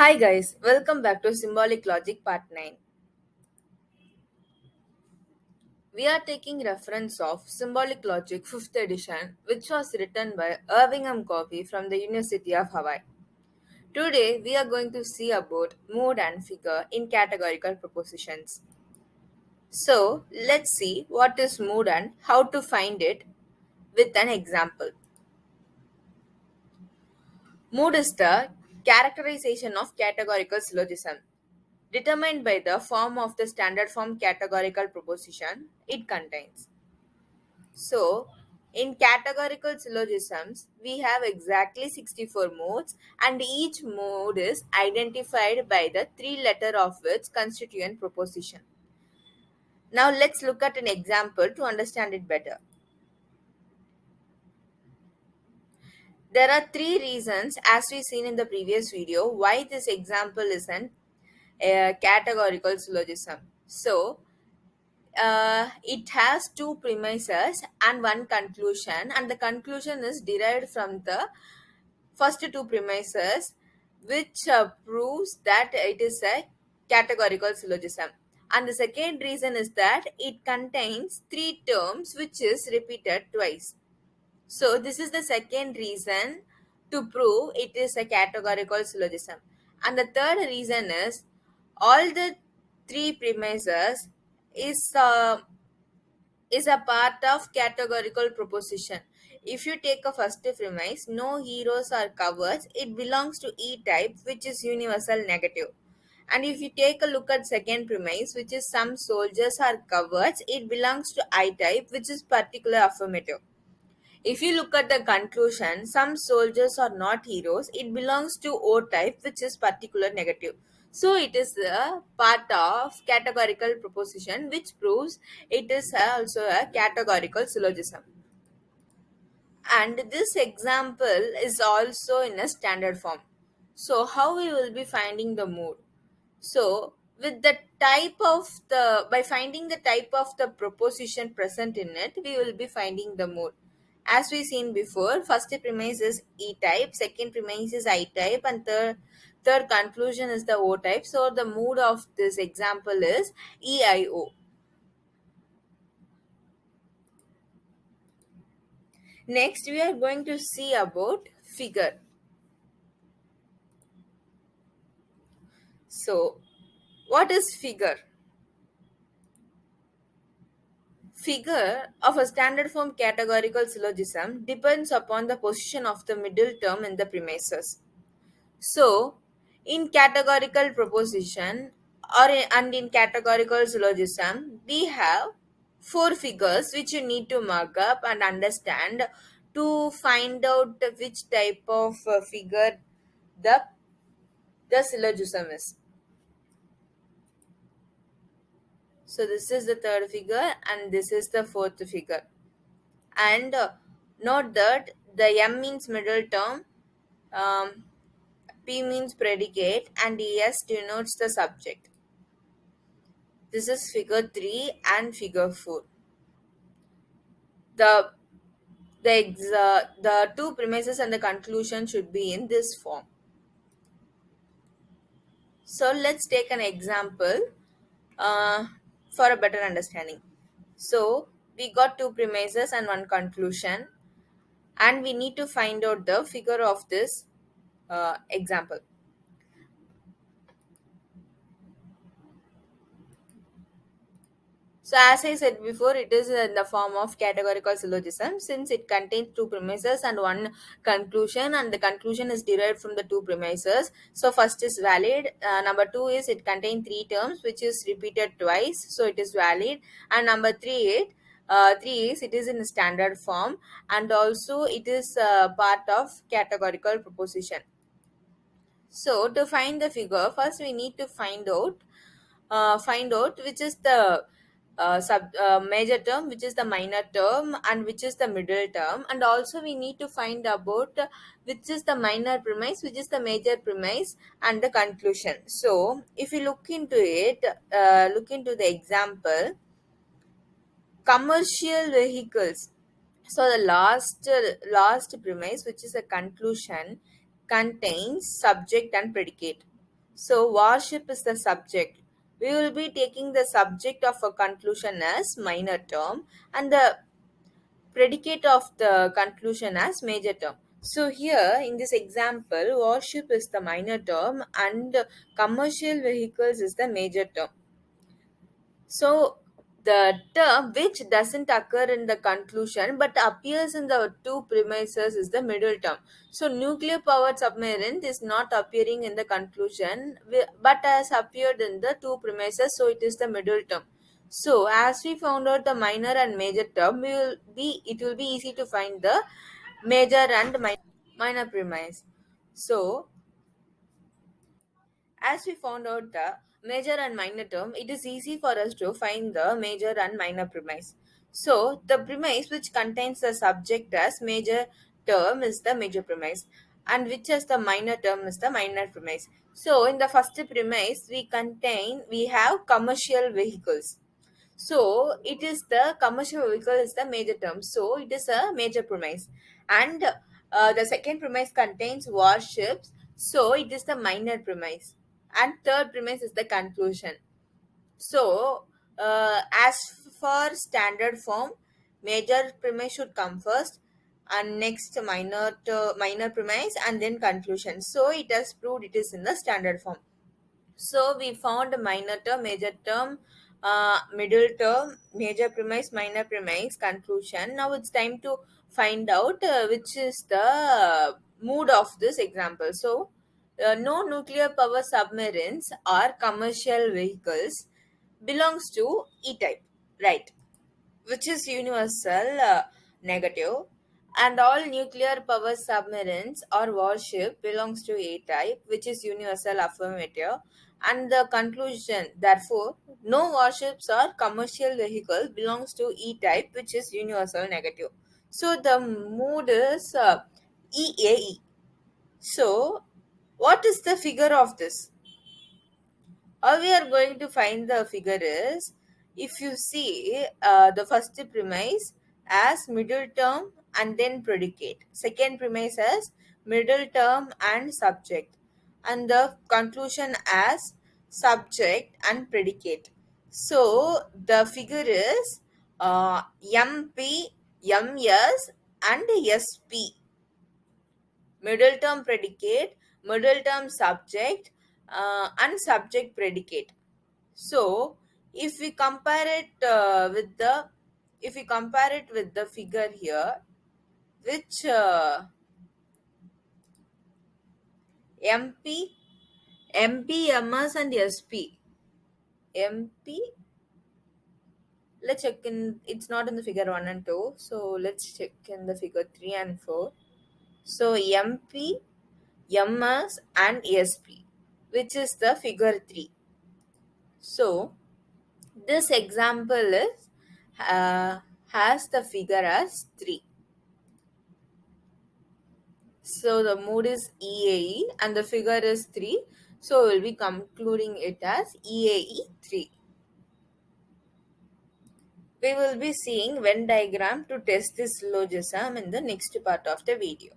Hi guys, welcome back to Symbolic Logic Part 9. We are taking reference of Symbolic Logic 5th edition, which was written by Irving M. Coffey from the University of Hawaii. Today we are going to see about mood and figure in categorical propositions. So let's see what is mood and how to find it with an example. Mood is the characterization of categorical syllogism determined by the form of the standard form categorical proposition it contains. So, in categorical syllogisms, we have exactly 64 modes, and each mode is identified by the three letter of its constituent proposition. Now, let's look at an example to understand it better. There are three reasons, as we seen in the previous video, why this example is an categorical syllogism. So, it has two premises and one conclusion, and the conclusion is derived from the first two premises, which proves that it is a categorical syllogism. And the second reason is that it contains three terms which is repeated twice. So, this is the second reason to prove it is a categorical syllogism. And the third reason is all the three premises is is a part of categorical proposition. If you take a first premise, no heroes are cowards, it belongs to E type, which is universal negative. And if you take a look at second premise, which is some soldiers are cowards, it belongs to I type, which is particular affirmative. If you look at the conclusion, some soldiers are not heroes, it belongs to O type, which is particular negative. So it is a part of categorical proposition, which proves it is also a categorical syllogism. And this example is also in a standard form. So how we will be finding the mood? So with the type of the by finding the type of the proposition present in it, we will be finding the mood. As we seen before, first premise is E type, second premise is I type, and third conclusion is the O type. So the mood of this example is EIO. Next, we are going to see about figure. So, what is figure? Figure of a standard form categorical syllogism depends upon the position of the middle term in the premises. So, in categorical proposition and in categorical syllogism, we have four figures which you need to mark up and understand to find out which type of figure the syllogism is. So this is the third figure and this is the fourth figure. And note that the M means middle term, um, P means predicate, and ES denotes the subject. This is figure 3 and figure 4. The the two premises and the conclusion should be in this form. So let's take an example uh, for a better understanding. So we got two premises and one conclusion, and we need to find out the figure of this example. So as I said before, it is in the form of categorical syllogism since it contains two premises and one conclusion, and the conclusion is derived from the two premises. So first is valid. Number two is it contains three terms which is repeated twice, so it is valid. And number three is it is in standard form, and also it is part of categorical proposition. So to find the figure, first we need to find out which is the major term, which is the minor term, and which is the middle term, and also we need to find about which is the minor premise, which is the major premise, and the conclusion. So if you look into it, look into the example, commercial vehicles. So the last premise, which is a conclusion, contains subject and predicate. So worship is the subject. We will be taking the subject of a conclusion as minor term and the predicate of the conclusion as major term. So here in this example, worship is the minor term and commercial vehicles is the major term. So the term which doesn't occur in the conclusion but appears in the two premises is the middle term. So nuclear powered submarine is not appearing in the conclusion but has appeared in the two premises, so it is the middle term. So as we found out the minor and major term, it will be easy to find the major and minor premise. So as we found out the major and minor term, it is easy for us to find the major and minor premise. So, the premise which contains the subject as major term is the major premise, and which is the minor term is the minor premise. So, in the first premise, we have commercial vehicles. So it is the commercial vehicle is the major term. So it is a major premise. And the second premise contains warships. So it is the minor premise. And third premise is the conclusion. So as for standard form, major premise should come first and next minor premise and then conclusion. So it has proved it is in the standard form. So we found minor term, major term, middle term, major premise, minor premise, conclusion. Now it's time to find out which is the mood of this example. So no nuclear power submarines or commercial vehicles belongs to E type, right? Which is universal negative, and all nuclear power submarines or warship belongs to A type, which is universal affirmative. And the conclusion, therefore, no warships or commercial vehicle belongs to E type, which is universal negative. So the mood is EAE. So what is the figure of this? How we are going to find the figure is, if you see the first premise as middle term and then predicate, second premise as middle term and subject, and the conclusion as subject and predicate. So the figure is MP, MS and SP. Middle term predicate, middle term subject, and subject predicate. So if we compare it with the figure here, which MP, MS and SP. MP, let's check in, it's not in the figure 1 and 2, so let's check in the figure 3 and 4. So MP, MS and SP, which is the figure 3. So this example is has the figure as 3. So the mode is EAE and the figure is 3. So we'll be concluding it as EAE 3. We will be seeing Venn diagram to test this syllogism in the next part of the video.